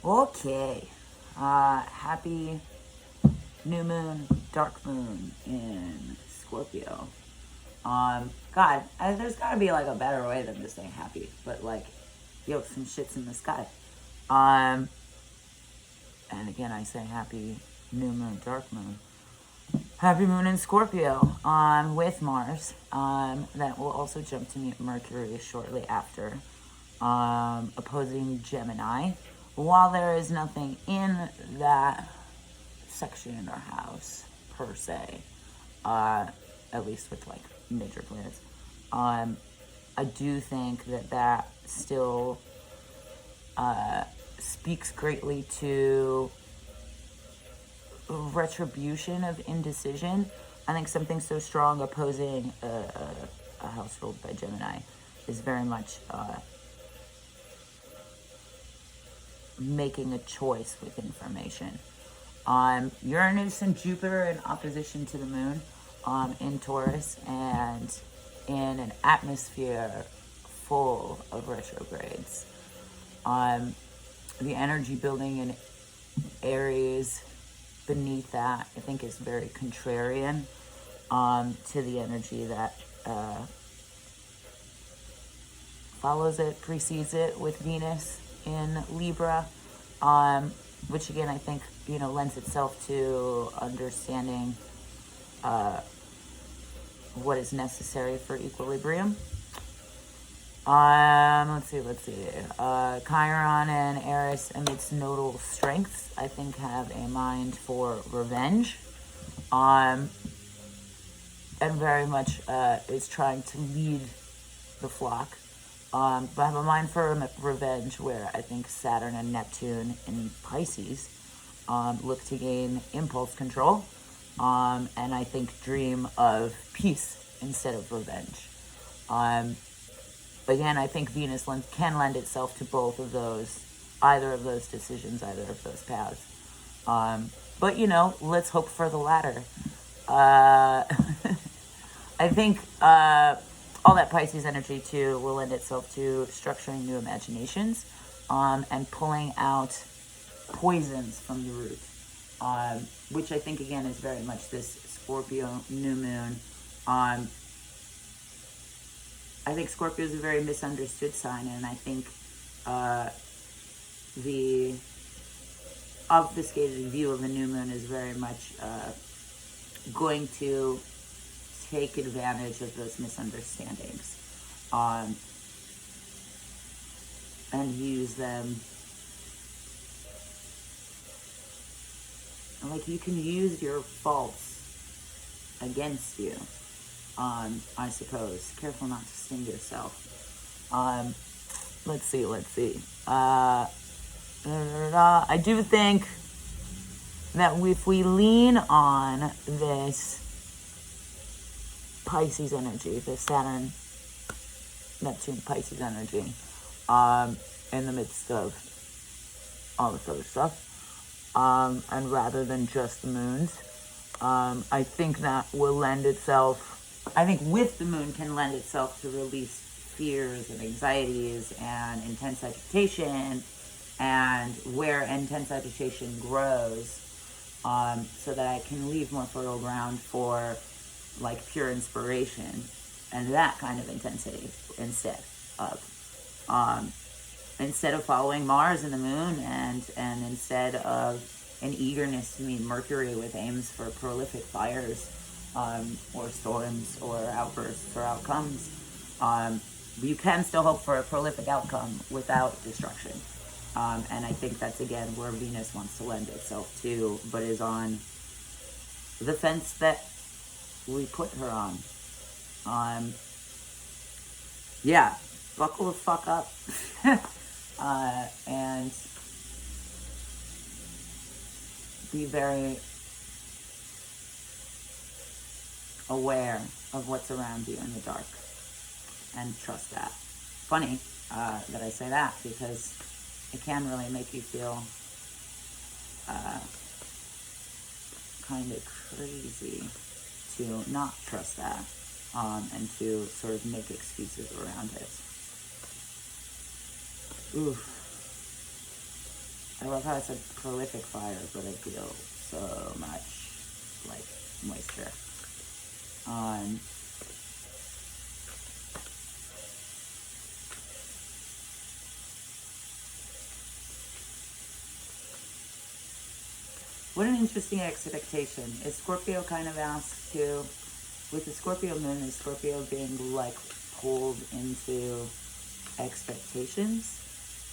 Okay. Happy new moon, dark moon in Scorpio. God, there's gotta be like a better way than just saying happy, but like, yo, some shit's in the sky. And again, I say happy new moon, dark moon. Happy moon in Scorpio, with Mars. That will also jump to meet Mercury shortly after, opposing Gemini. While there is nothing in that section or house per se, at least with like major planets, I do think that still speaks greatly to retribution of indecision. I think something so strong opposing a household by Gemini is very much making a choice with information. Uranus and Jupiter in opposition to the moon in Taurus, and in an atmosphere full of retrogrades. The energy building in Aries beneath that, I think, is very contrarian to the energy that follows it, precedes it, with Venus in Libra, which again I think lends itself to understanding what is necessary for equilibrium. Let's see. Chiron and Eris, amidst nodal strengths, I think have a mind for revenge. And very much is trying to lead the flock. But I have a mind for revenge, where I think Saturn and Neptune in Pisces look to gain impulse control. And I think dream of peace instead of revenge. Again, I think Venus can lend itself to both of those, either of those decisions, either of those paths. But let's hope for the latter. I think all that Pisces energy too will lend itself to structuring new imaginations, and pulling out poisons from the root, which I think again is very much this Scorpio new moon. I think Scorpio is a very misunderstood sign, and I think the obfuscated view of the new moon is very much going to take advantage of those misunderstandings and use them. Like, you can use your faults against you, I suppose. Careful not to sting yourself. Let's see. I do think that if we lean on this Pisces energy, the Saturn, Neptune, Pisces energy, in the midst of all this other stuff, and rather than just the moons, I think that will lend itself, I think with the moon can lend itself to release fears and anxieties and intense agitation, and where intense agitation grows, so that I can leave more fertile ground for like pure inspiration and that kind of intensity instead of following Mars and the moon, and instead of an eagerness to meet Mercury with aims for prolific fires, or storms or outbursts or outcomes. You can still hope for a prolific outcome without destruction. And I think that's again where Venus wants to lend itself to, but is on the fence that we put her on. Yeah, buckle the fuck up. And be very aware of what's around you in the dark, and trust that. Funny that I say that, because it can really make you feel kind of crazy to not trust that, and to sort of make excuses around it. Oof. I love how I said prolific fire, but I feel so much like moisture. What an interesting expectation. Is Scorpio kind of asked to, with the Scorpio moon, is Scorpio being like pulled into expectations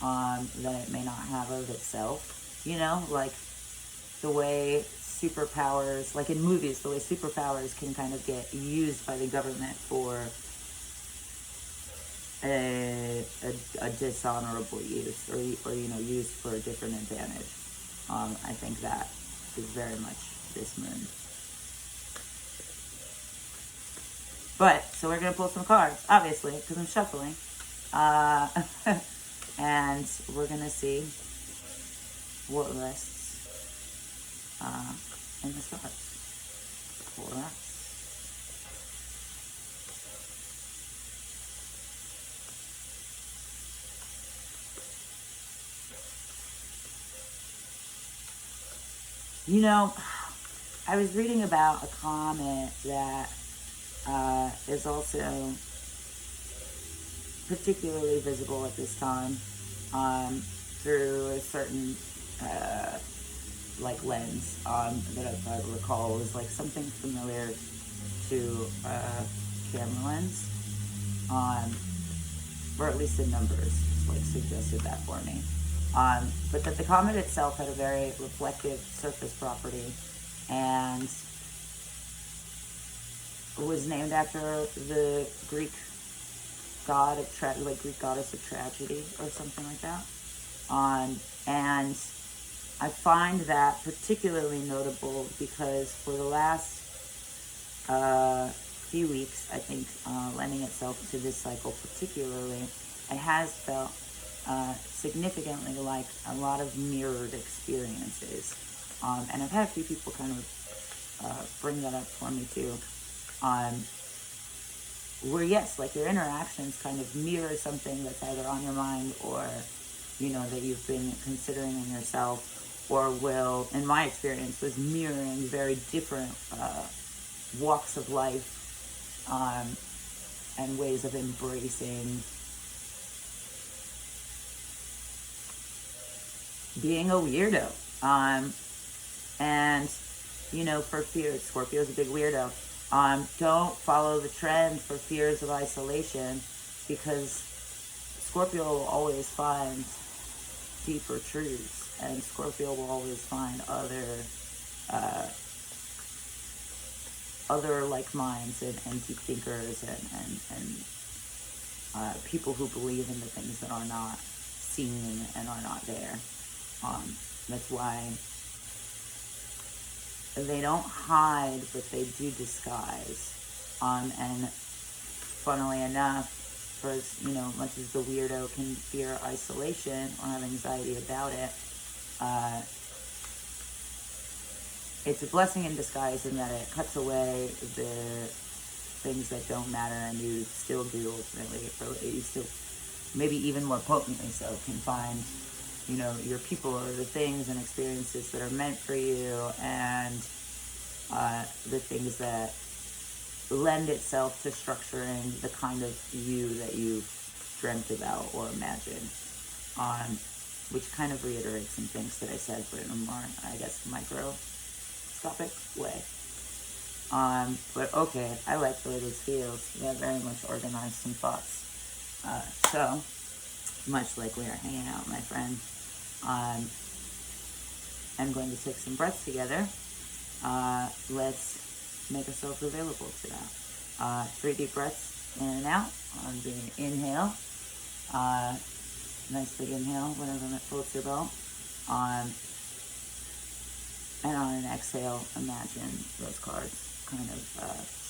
that it may not have of itself? You know, like the way superpowers, like in movies, the way superpowers can kind of get used by the government for a dishonorable use, or you know, used for a different advantage. I think that is very much this moon. But, so we're going to pull some cards, obviously, because I'm shuffling. And we're going to see what rests in the stars for us. You know, I was reading about a comet that is also particularly visible at this time through a certain like lens that if I recall was like something familiar to camera lens, or at least the numbers like suggested that for me. But that the comet itself had a very reflective surface property and was named after the Greek god of like Greek goddess of tragedy or something like that. And I find that particularly notable because for the last few weeks, I think, lending itself to this cycle particularly, it has felt significantly like a lot of mirrored experiences. And I've had a few people kind of bring that up for me too. Where yes, like your interactions kind of mirror something that's either on your mind or, you know, that you've been considering in yourself, or will, in my experience, was mirroring very different walks of life and ways of embracing being a weirdo. And, you know, for fear, Scorpio's a big weirdo. Don't follow the trend for fears of isolation, because Scorpio will always find deeper truths, and Scorpio will always find other like minds and deep thinkers and people who believe in the things that are not seen and are not there. That's why they don't hide, but they do disguise. And funnily enough, for as, you know, much as the weirdo can fear isolation or have anxiety about it, it's a blessing in disguise in that it cuts away the things that don't matter, and you still do ultimately, or you still, maybe even more potently so, can find, you know, your people or the things and experiences that are meant for you, and the things that lend itself to structuring the kind of you that you dreamt about or imagined, which kind of reiterates some things that I said, but in a more, I guess, microscopic way. But okay, I like the way this feels. Yeah, very much organized some thoughts. So, much like we are hanging out, my friend, I'm going to take some breaths together. Let's make ourselves available to that. 3 deep breaths in and out. On the inhale, nice big inhale, whatever that floats your belt. And on an exhale, imagine those cards kind of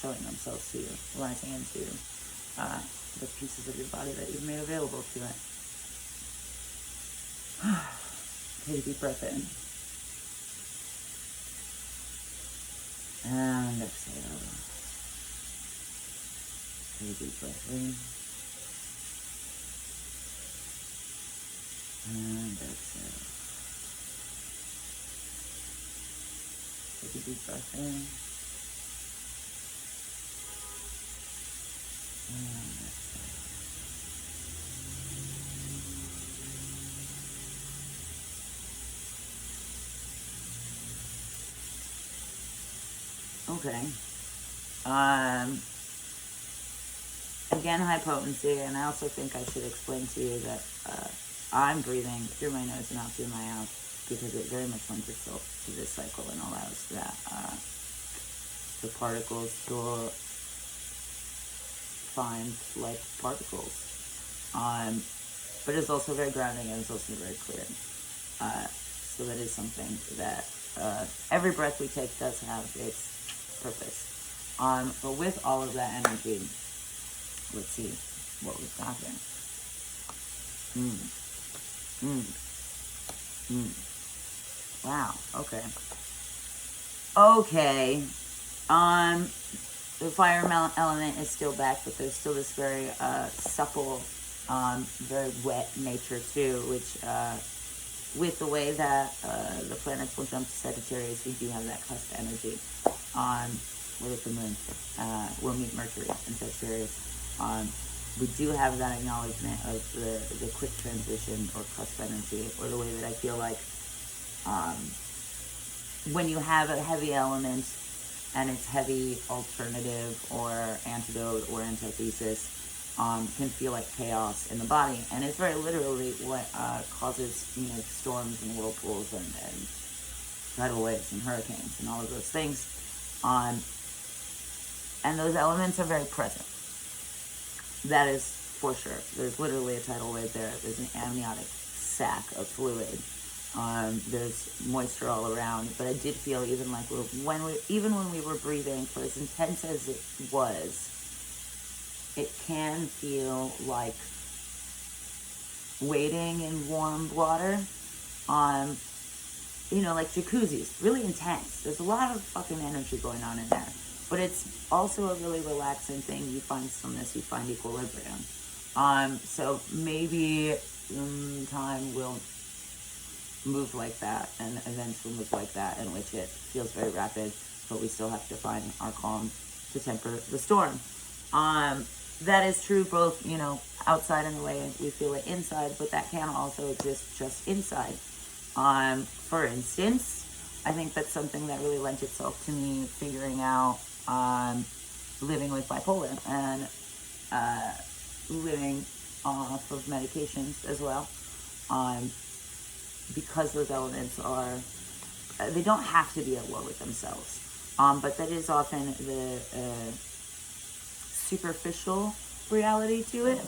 showing themselves to you, rising into the pieces of your body that you've made available to it. Take a deep breath in. And exhale. Take a deep breath in. And exhale. Take a deep breath in. And okay. Again, high potency, and I also think I should explain to you that I'm breathing through my nose and out through my mouth because it very much lends itself to this cycle and allows that the particles to find like particles. But it's also very grounding and it's also very clear. So that is something that every breath we take does have its purpose. But with all of that energy, let's see what we've got here. Wow, okay. Okay. The fire element is still back, but there's still this very supple, very wet nature too, which with the way that the planets will jump to Sagittarius, we do have that cusp energy. With the moon, we'll meet Mercury in Sagittarius. We do have that acknowledgement of the quick transition or cusp energy, or the way that I feel like when you have a heavy element and it's heavy alternative or antidote or antithesis, can feel like chaos in the body. And it's very literally what causes, storms and whirlpools and tidal waves and hurricanes and all of those things. And those elements are very present. That is for sure. There's literally a tidal wave there. There's an amniotic sac of fluid. There's moisture all around. But I did feel even like when we were breathing, for as intense as it was, it can feel like wading in warm water. Like jacuzzis, really intense. There's a lot of fucking energy going on in there. But it's also a really relaxing thing. You find stillness, you find equilibrium. So maybe time will move like that, and events will move like that, in which it feels very rapid, but we still have to find our calm to temper the storm. That is true both, outside in the way we feel it inside, but that can also exist just inside. For instance, I think that's something that really lent itself to me figuring out living with bipolar and living off of medications as well. Because those elements they don't have to be at war with themselves. But that is often the superficial reality to it.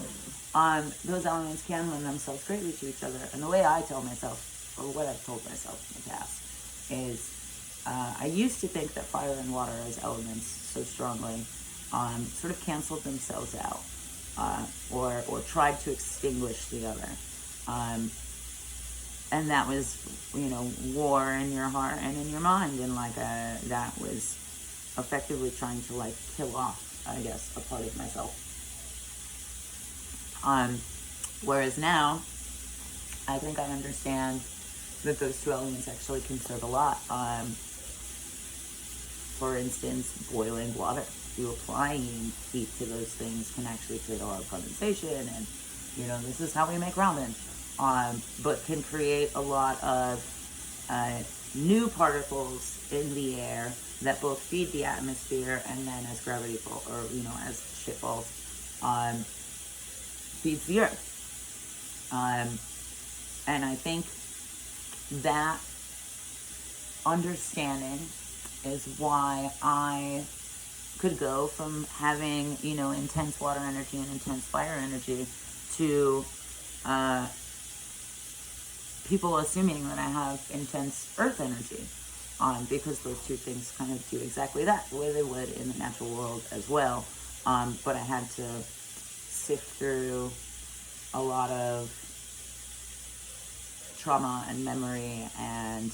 Those elements can lend themselves greatly to each other. And the way I tell myself, or what I've told myself in the past, is I used to think that fire and water as elements so strongly sort of canceled themselves out or tried to extinguish the other. And that was, war in your heart and in your mind. And that was effectively trying to kill off, I guess, a part of myself. Whereas now, I think I understand that those two elements actually can serve a lot. For instance, boiling water. You applying heat to those things can actually create a lot of condensation, and this is how we make ramen. But can create a lot of new particles in the air that both feed the atmosphere and then as gravity falls, or as shit falls, feeds the earth. And I think that understanding is why I could go from having, intense water energy and intense fire energy to people assuming that I have intense earth energy, because those two things kind of do exactly that, the way they would in the natural world as well. But I had to sift through a lot of trauma and memory and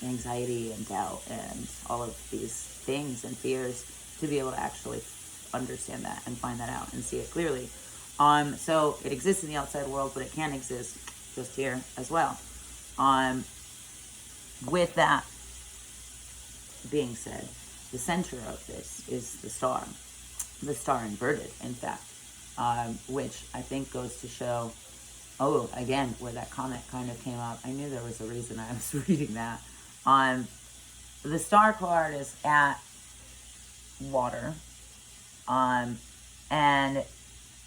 anxiety and doubt and all of these things and fears to be able to actually understand that and find that out and see it clearly. So it exists in the outside world, but it can exist just here as well. with that being said, the center of this is the star inverted, in fact, which I think goes to show, oh, again, where that comment kind of came up. I knew there was a reason I was reading that. The star card is at water, and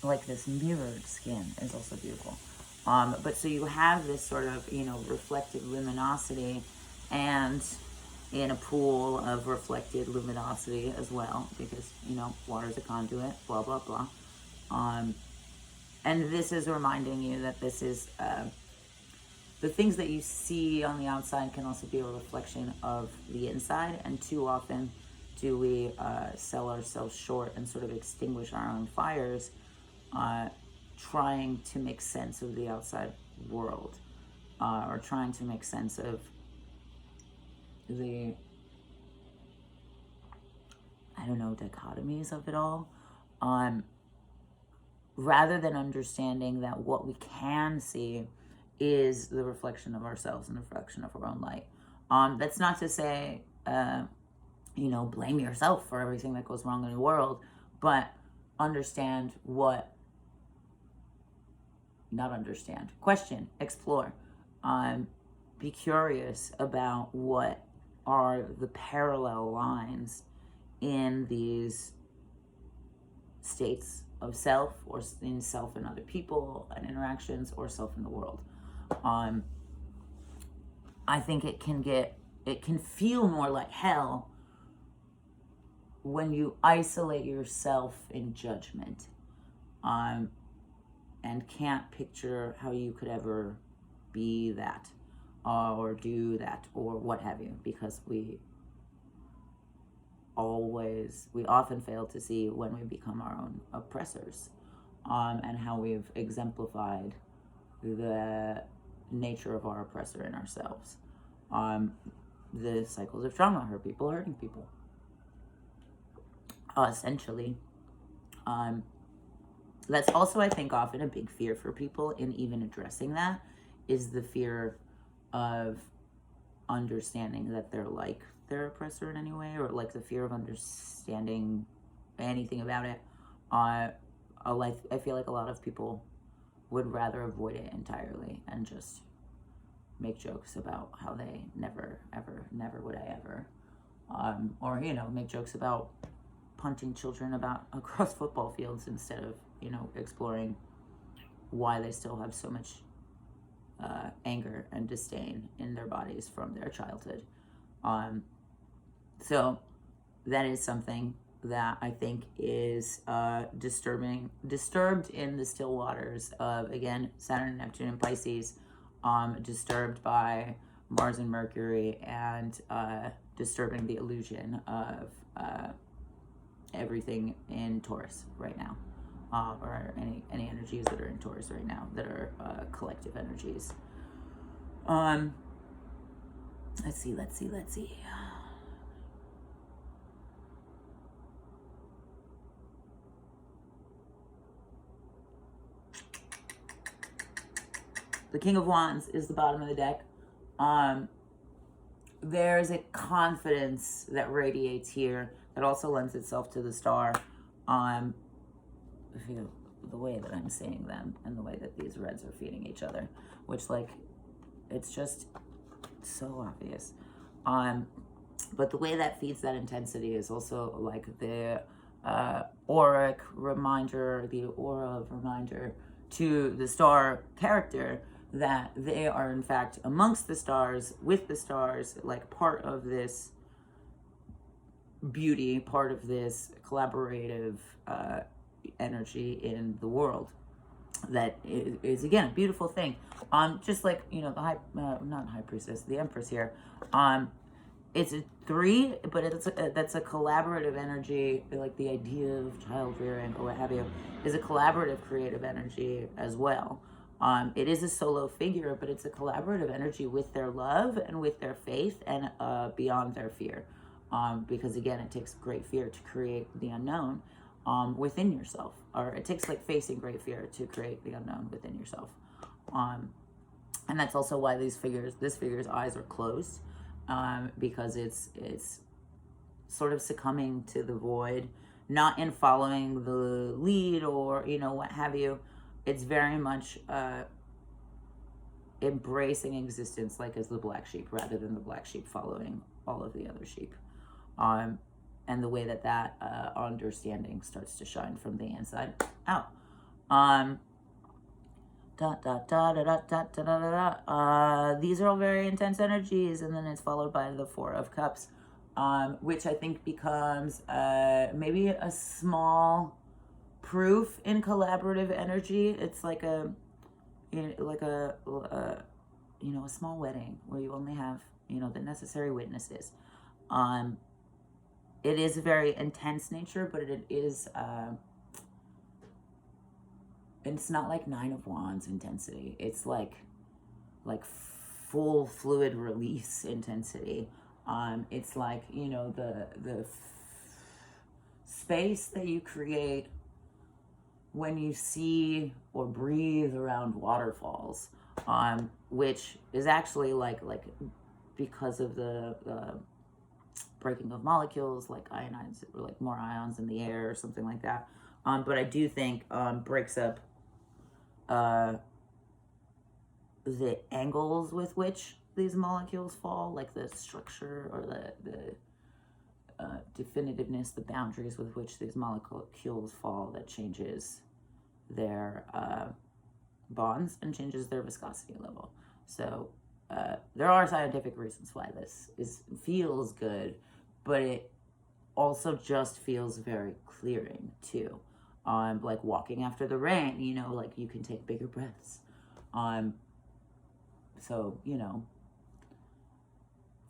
like this mirrored skin is also beautiful. But so you have this sort of, reflected luminosity, and in a pool of reflected luminosity as well, because, water is a conduit, blah, blah, blah. And this is reminding you that this is, the things that you see on the outside can also be a reflection of the inside, and too often do we sell ourselves short and sort of extinguish our own fires, trying to make sense of the outside world, or trying to make sense of the, dichotomies of it all, rather than understanding that what we can see is the reflection of ourselves and the reflection of our own light. That's not to say, blame yourself for everything that goes wrong in the world, but question, explore, be curious about what are the parallel lines in these states of self, or in self and other people and interactions, or self in the world. I think it can feel more like hell when you isolate yourself in judgment, and can't picture how you could ever be that, or do that, or what have you, because we often fail to see when we become our own oppressors, and how we've exemplified the nature of our oppressor in ourselves. The cycles of trauma, hurting people. Essentially, that's also, I think, often a big fear for people in even addressing that, is the fear of understanding that they're like their oppressor in any way, or like the fear of understanding anything about it. I feel like a lot of people would rather avoid it entirely and just make jokes about how they never would I ever, or make jokes about punting children across football fields, instead of exploring why they still have so much anger and disdain in their bodies from their childhood. So that is something that I think is disturbed in the still waters of, again, Saturn and Neptune and Pisces, disturbed by Mars and Mercury, and disturbing the illusion of everything in Taurus right now, or any energies that are in Taurus right now that are collective energies. Let's see. The King of Wands is the bottom of the deck. There's a confidence that radiates here that also lends itself to the star. The way that I'm saying them, and the way that these reds are feeding each other, which, it's just so obvious. But the way that feeds that intensity is also the aura of reminder to the star character that they are in fact amongst the stars, with the stars, part of this beauty, part of this collaborative energy in the world, that is again a beautiful thing. Just the not high priestess, the empress here, it's a 3, but that's a collaborative energy. The idea of child rearing or what have you is a collaborative creative energy as well. It is a solo figure, but it's a collaborative energy with their love and with their faith, and beyond their fear, because again, it takes great fear to create the unknown within yourself, or it takes facing great fear to create the unknown within yourself. And that's also why this figure's eyes are closed, because it's sort of succumbing to the void, not in following the lead or, you know, what have you. It's very much embracing existence like as the black sheep, rather than the black sheep following all of the other sheep. And the way that understanding starts to shine from the inside out. These are all very intense energies, and then it's followed by the Four of Cups, which I think becomes maybe a small proof in collaborative energy. It's like a small wedding where you only have, you know, the necessary witnesses. It is a very intense nature, but it is it's not like Nine of Wands intensity. It's like full fluid release intensity. It's like, you know, the space that you create when you see or breathe around waterfalls, which is actually like because of the breaking of molecules, like ionize, or like more ions in the air or something like that. But I do think breaks up the angles with which these molecules fall, like the structure or the definitiveness, the boundaries with which these molecules fall, that changes their bonds and changes their viscosity level. So there are scientific reasons why this feels good, but it also just feels very clearing too. Like walking after the rain, you know, like you can take bigger breaths. So, you know,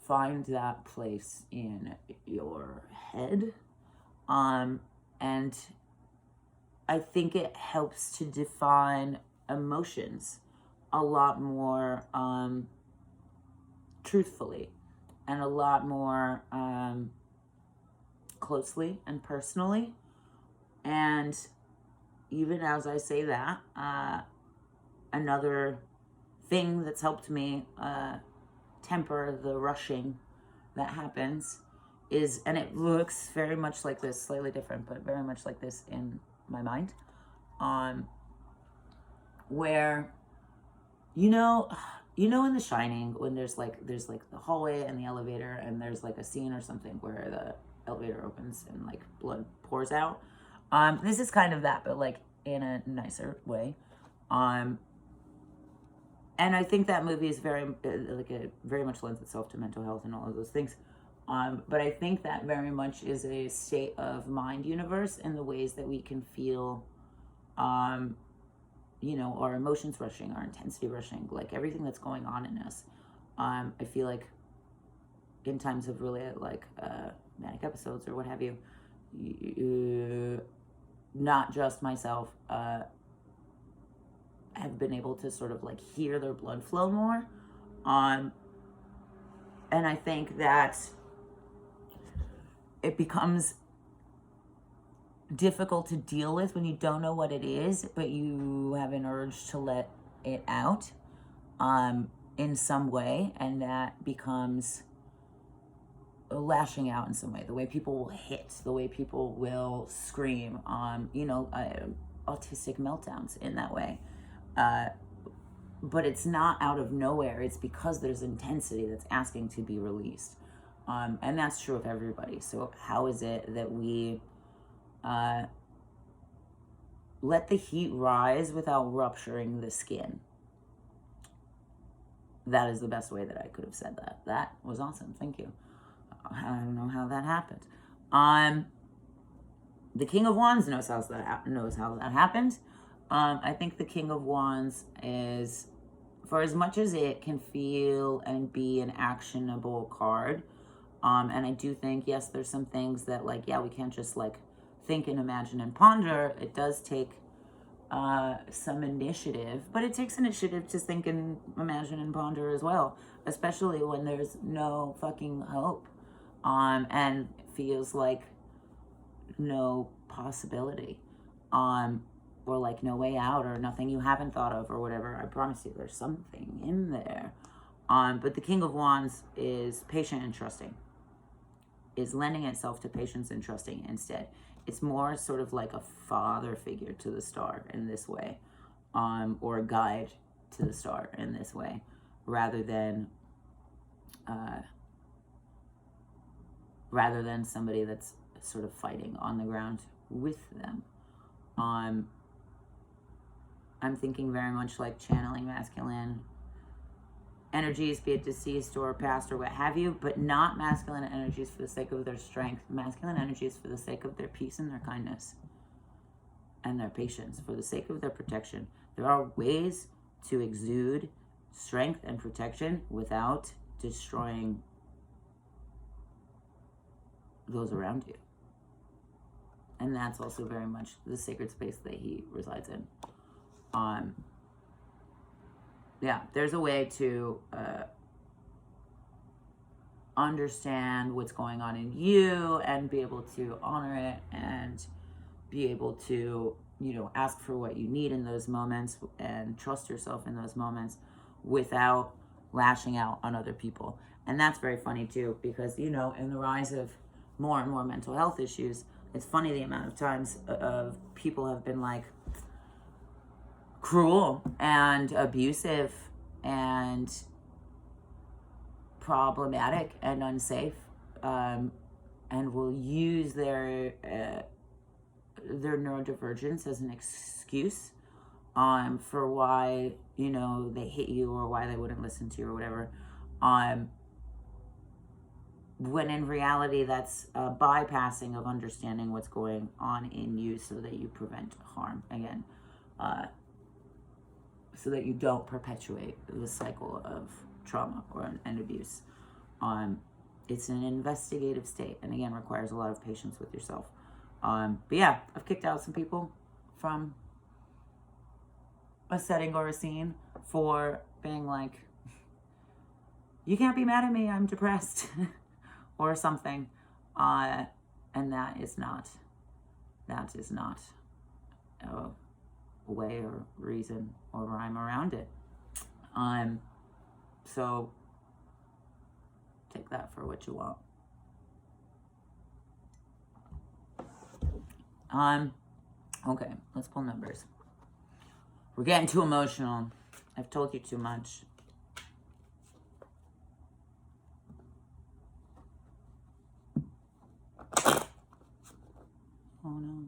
find that place in your head. And I think it helps to define emotions a lot more truthfully and a lot more closely and personally. And even as I say that, another thing that's helped me temper the rushing that happens is, and it looks very much like this, slightly different, but very much like this in my mind, where, you know in The Shining, when there's like the hallway and the elevator, and there's like a scene or something where the elevator opens and like blood pours out. This is kind of that, but like in a nicer way. And I think that movie is very very much lends itself to mental health and all of those things. But I think that very much is a state of mind universe, and the ways that we can feel, you know, our emotions rushing, our intensity rushing, like everything that's going on in us. I feel like in times of really like manic episodes or what have you, not just myself, have been able to sort of like hear their blood flow more. And I think that it becomes difficult to deal with when you don't know what it is, but you have an urge to let it out in some way, and that becomes lashing out in some way. The way people will hit, the way people will scream, you know, autistic meltdowns in that way. But it's not out of nowhere. It's because there's intensity that's asking to be released. And that's true of everybody. So how is it that we let the heat rise without rupturing the skin? That is the best way that I could have said that. That was awesome. Thank you. I don't know how that happened. The King of Wands knows how that happened. I think the King of Wands is, for as much as it can feel and be an actionable card, and I do think, yes, there's some things that, like, yeah, we can't just like think and imagine and ponder. It does take some initiative, but it takes initiative to think and imagine and ponder as well, especially when there's no fucking hope, and it feels like no possibility, or like no way out, or nothing you haven't thought of, or whatever. I promise you there's something in there. But the King of Wands is patient and trusting, is lending itself to patience and trusting instead. It's more sort of like a father figure to the star in this way, or a guide to the star in this way, rather than somebody that's sort of fighting on the ground with them. I'm thinking very much like channeling masculine energies, be it deceased or past or what have you, but not masculine energies for the sake of their strength. Masculine energies for the sake of their peace and their kindness and their patience, for the sake of their protection. There are ways to exude strength and protection without destroying those around you. And that's also very much the sacred space that he resides in. Yeah, there's a way to understand what's going on in you and be able to honor it and be able to, ask for what you need in those moments and trust yourself in those moments without lashing out on other people. And that's very funny too, because, in the rise of more and more mental health issues, it's funny the amount of times of people have been like cruel and abusive and problematic and unsafe, and will use their neurodivergence as an excuse for why they hit you or why they wouldn't listen to you or whatever, when in reality that's a bypassing of understanding what's going on in you so that you prevent harm again, so that you don't perpetuate the cycle of trauma and abuse. It's an investigative state, and again requires a lot of patience with yourself. But yeah, I've kicked out some people from a setting or a scene for being like, you can't be mad at me, I'm depressed, or something. And that is not a way or reason or rhyme around it. So take that for what you want. Okay, let's pull numbers. We're getting too emotional. I've told you too much. Oh no.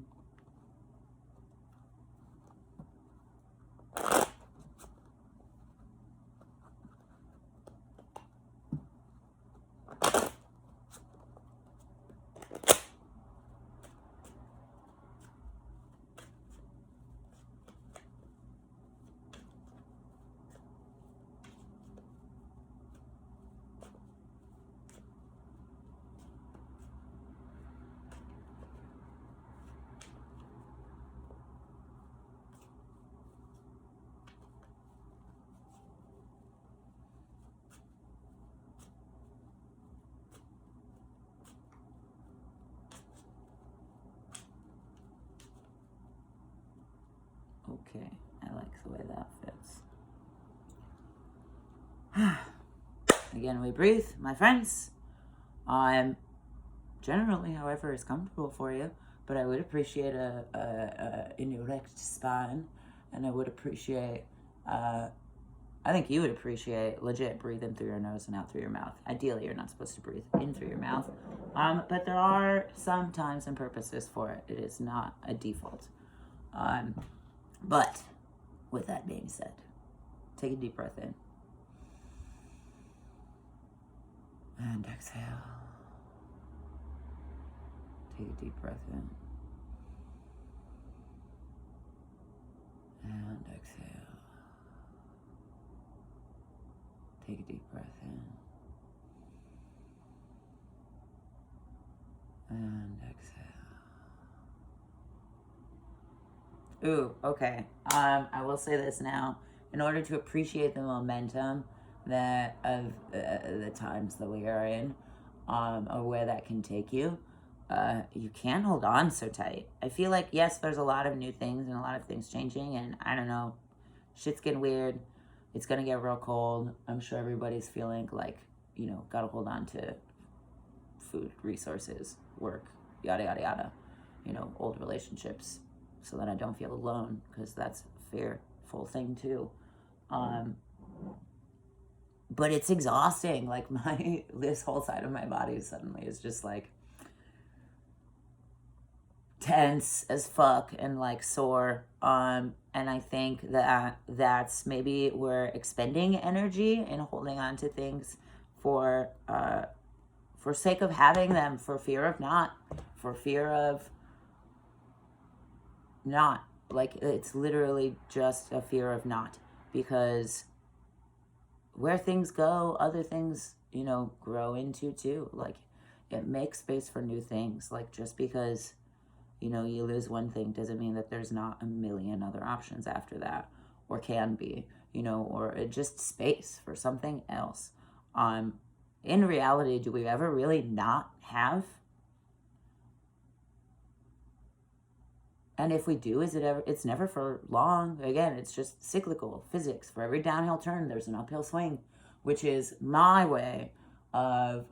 Okay, I like the way that fits. Again, we breathe, my friends. Generally, however, is comfortable for you, but I would appreciate an erect spine, and I would appreciate, I think you would appreciate legit breathing through your nose and out through your mouth. Ideally, you're not supposed to breathe in through your mouth, but there are some times and purposes for it. It is not a default. But with that being said, take a deep breath in and exhale. Take a deep breath in and exhale. Take a deep breath in and exhale. Ooh, okay. I will say this now. In order to appreciate the momentum that of the times that we are in, or where that can take you, you can't hold on so tight. I feel like, yes, there's a lot of new things and a lot of things changing, and I don't know, shit's getting weird. It's going to get real cold. I'm sure everybody's feeling like, you know, got to hold on to food, resources, work, yada, yada, yada. You know, old relationships, so that I don't feel alone, because that's a fearful thing too. But it's exhausting. Like this whole side of my body suddenly is just like tense as fuck and like sore. And I think that that's maybe we're expending energy and holding on to things for sake of having them, for fear of not, like, it's literally just a fear of not, because where things go, other things, you know, grow into too. Like, it makes space for new things. Like, just because, you know, you lose one thing doesn't mean that there's not a million other options after that, or can be, you know, or just space for something else. In reality, do we ever really not have? And if we do, is it ever? It's never for long. Again, it's just cyclical physics. For every downhill turn, there's an uphill swing, which is my way of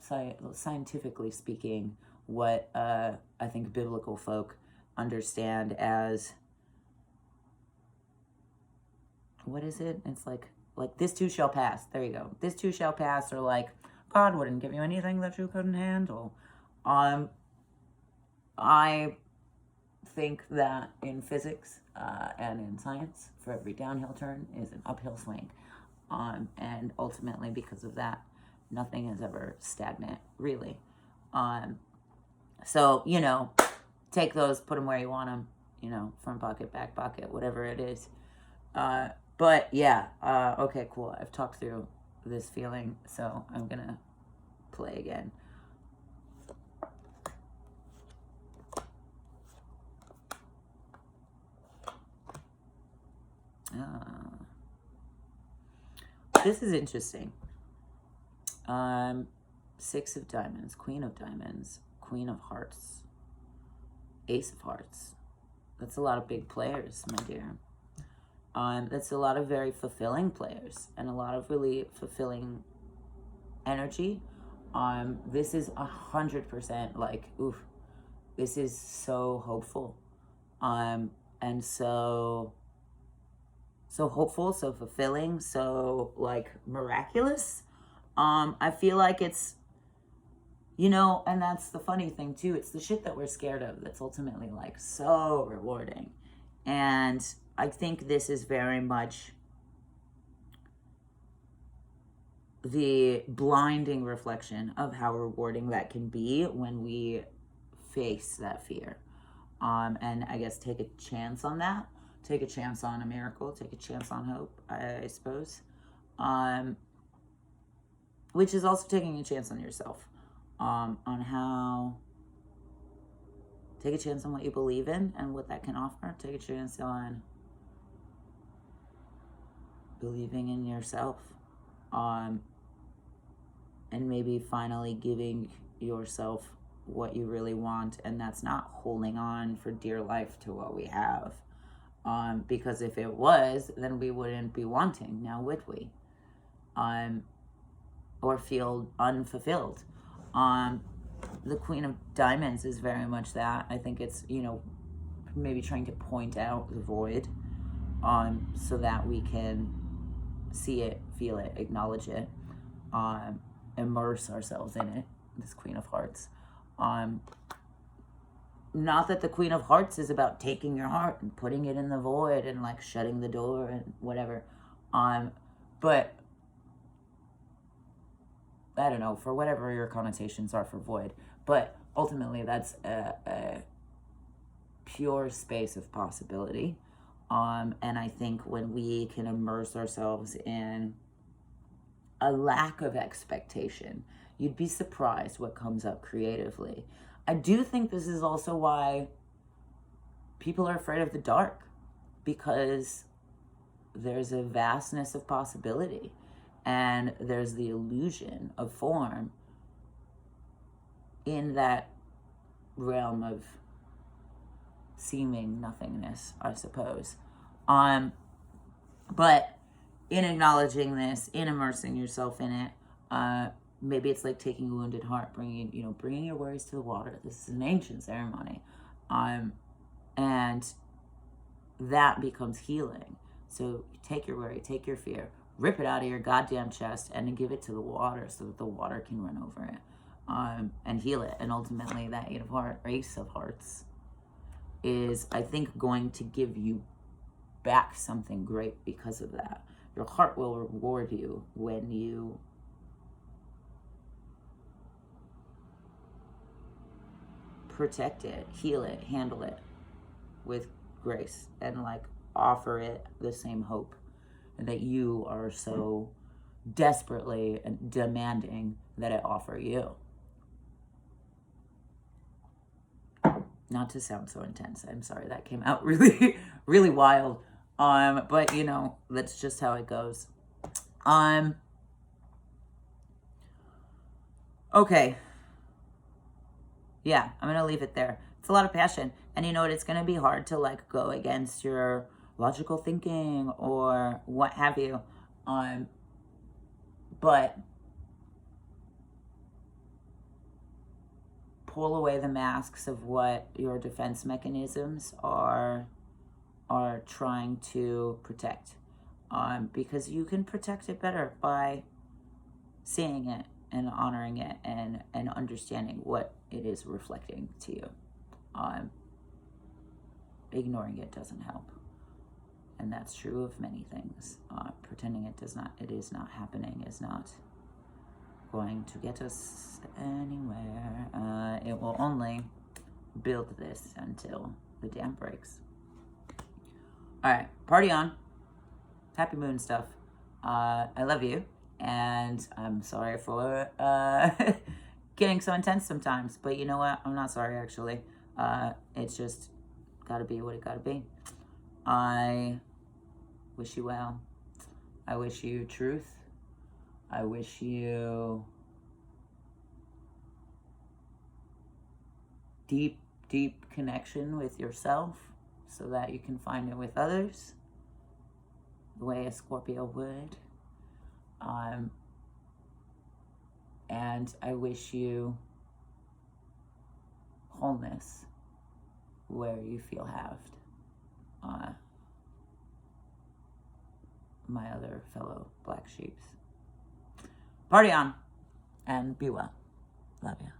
scientifically speaking, what I think biblical folk understand as, what is it? It's like this too shall pass. There you go. This too shall pass, or like, God wouldn't give you anything that you couldn't handle. I think that in physics and in science, for every downhill turn is an uphill swing. And ultimately, because of that, nothing is ever stagnant, really. So, you know, take those, put them where you want them, you know, front pocket, back pocket, whatever it is. But yeah, okay, cool. I've talked through this feeling, so I'm going to play again. This is interesting. 6 of diamonds, Queen of diamonds, Queen of hearts, Ace of hearts. That's a lot of big players, my dear. That's a lot of very fulfilling players and a lot of really fulfilling energy. This is 100% like, oof, this is so hopeful. And so hopeful, so fulfilling, so like miraculous. I feel like it's, you know, and that's the funny thing too. It's the shit that we're scared of that's ultimately like so rewarding. And I think this is very much the blinding reflection of how rewarding that can be when we face that fear. And I guess take a chance on that. Take a chance on a miracle. Take a chance on hope, I suppose. Which is also taking a chance on yourself. On how... Take a chance on what you believe in and what that can offer. Take a chance on believing in yourself. And maybe finally giving yourself what you really want. And that's not holding on for dear life to what we have. Because if it was, then we wouldn't be wanting, now would we? Or feel unfulfilled. The Queen of Diamonds is very much that. I think it's, you know, maybe trying to point out the void, so that we can see it, feel it, acknowledge it, immerse ourselves in it, this Queen of Hearts. Not that the Queen of Hearts is about taking your heart and putting it in the void and like shutting the door and whatever. But I don't know, for whatever your connotations are for void. But ultimately that's a pure space of possibility. And I think when we can immerse ourselves in a lack of expectation, you'd be surprised what comes up creatively. I do think this is also why people are afraid of the dark, because there's a vastness of possibility and there's the illusion of form in that realm of seeming nothingness, I suppose. But in acknowledging this, in immersing yourself in it, maybe it's like taking a wounded heart, bringing your worries to the water. This is an ancient ceremony. And that becomes healing. So take your worry, take your fear, rip it out of your goddamn chest and give it to the water so that the water can run over it, and heal it. And ultimately that Ace of Hearts is, I think, going to give you back something great because of that. Your heart will reward you when you protect it, heal it, handle it with grace, and like offer it the same hope that you are so desperately and demanding that it offer you. Not to sound so intense, I'm sorry, that came out really, really wild. But that's just how it goes. Okay. Yeah, I'm gonna leave it there. It's a lot of passion, and you know what? It's gonna be hard to like go against your logical thinking or what have you. But pull away the masks of what your defense mechanisms are trying to protect, because you can protect it better by seeing it and honoring it and understanding what it is reflecting to you. Ignoring it doesn't help, and that's true of many things. Pretending it is not happening is not going to get us anywhere. It will only build this until the dam breaks. All right, party on. Happy moon stuff. I love you, and I'm sorry for getting so intense sometimes, but you know what? I'm not sorry, actually. It's just gotta be what it gotta be. I wish you well. I wish you truth. I wish you deep, deep connection with yourself so that you can find it with others the way a Scorpio would. And I wish you wholeness where you feel halved. My other fellow black sheeps. Party on and be well. Love you.